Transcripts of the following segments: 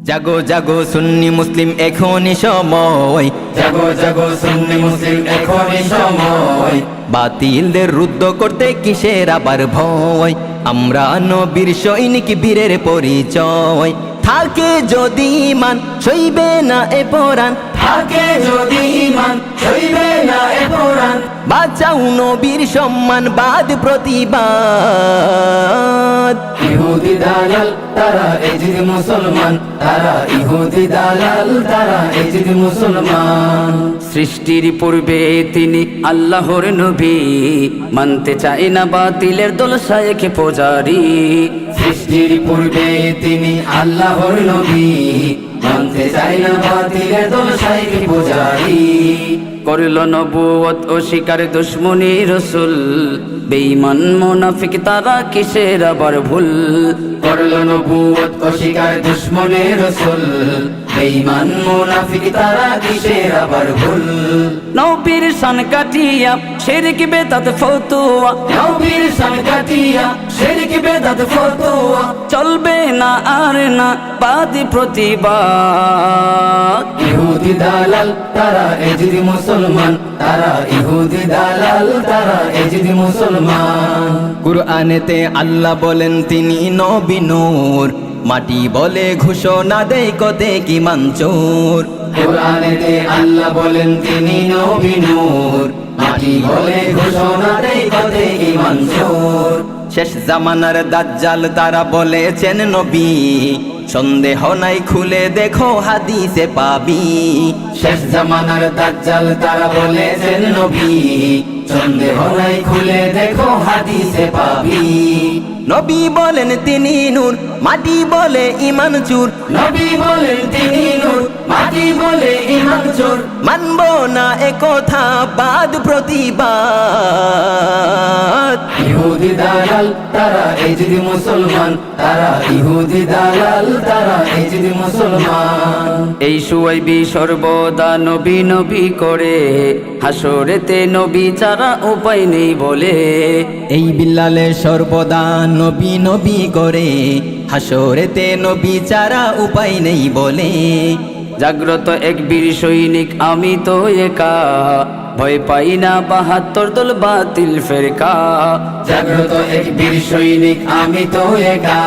জাগো জাগো সুন্নি মুসলিম এখনই সময়, জাগো জাগো সুন্নি মুসলিম এখনই সময়। বাতিলদের রুদ্ধ করতে কিসের আবার ভয়, আমরা নবীর সৈনিক বীরের পরিচয়। থাকে যদি মান সইবে না এ পরাণ, থাকে যদি ঈমান সইবে না এ কোরআন। বাঁচাও নবীর সম্মান বাদ প্রতিবাদ। ইহুদি দালাল তারা এজিদ মুসলমান, তারা ইহুদি দালাল তারা এজিদ মুসলমান। সৃষ্টির পূর্বে তিনি আল্লাহর নবী, মানতে চায় না বাতিলের দল শায়েখ পূজারি। সৃষ্টির পূর্বে তিনি আল্লাহর নবী, মানতে চায় না বাতিলের দল শায়েখ পূজারি। করল নবুয়ত অস্বীকার দুশ্মনী রসুল, বেঈমান মুনাফিক তারা কিসের আবার ভুল। করলো নবুয়ত অস্বীকার দুশ্মনে রসুল, বেঈমান মুনাফিক তারা কিসের আবার ভুল। নবীর শান কাটিয়া শিরক বেদাত ফতোয়া, নবীর শান কাটিয়া শিরক বেদাত ফতোয়া। চলবে না আর না বাদী প্রতিবাদ। ইহুদি দালাল তারা এজিদ মুসলমান, তারা ইহুদি দালাল তারা এজিদ মুসলমান। কুরআনেতে আল্লাহ বলেন তিনি নবী নূর, মাটি বলে ঘোষণা দেয় কতে কি মানচোর। কোরআনেতে আল্লাহ বলেন তিনি নবী নূর, মাটি বলে ঘোষণা দেয় কতে ঈমান চোর। শেষ জামানার দাজ্জাল তারা বলেছেন নবী, সন্দেহ নাই খুলে দেখো হাদিসে পাবি। শেষ জামানার দাজ্জাল তারা বলেছেন নবী, সন্দেহ নাই খুলে দেখো হাদিসে পাবি। নবী বলেন তিনি নূর, মাটি বলে ঈমান চুর। নবী বলেন তিনি নূর, মাটি বলে ঈমান চোর। মানব না একথা বাদ প্রতিবাদ। ইহুদি দালাল তারা এজিদ মুসলমান, তারা ইহুদি দালাল তারা এজিদ মুসলমান। এই সুয়াইবি সর্বদা নবী নবী করে, হাসরেতে নবী ছাড়া উপায় নেই বলে। এই বিল্লালে সর্বদা নবী নবী করে, হাসরেতে নবী ছাড়া উপায় নেই বলে। জাগ্রত এক বীর সৈনিক আমি তো একা, ভয় পাই না ৭২ দল বাতিল ফেরকা। জাগ্রত এক বীর সৈনিক আমি তো একা,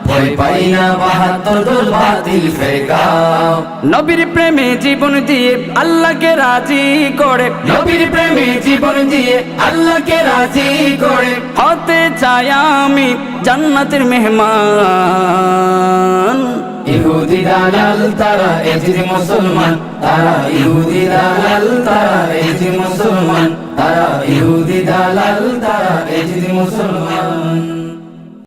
ভয় পাই না ৭২ দল বাতিল ফেরকা। নবীর প্রেমে জীবন দিয়ে আল্লাহকে রাজি করে, নবীর প্রেমে জীবন দিয়ে আল্লাহকে রাজি করে। হতে চাই আমি জান্নাতের মেহমান। ইহুদি দালাল তারা এজিদ মুসলমান, তারা ইহুদি দালাল তারা এজিদ মুসলমান, তারা ইহুদি দালাল তারা এজিদ মুসলমান।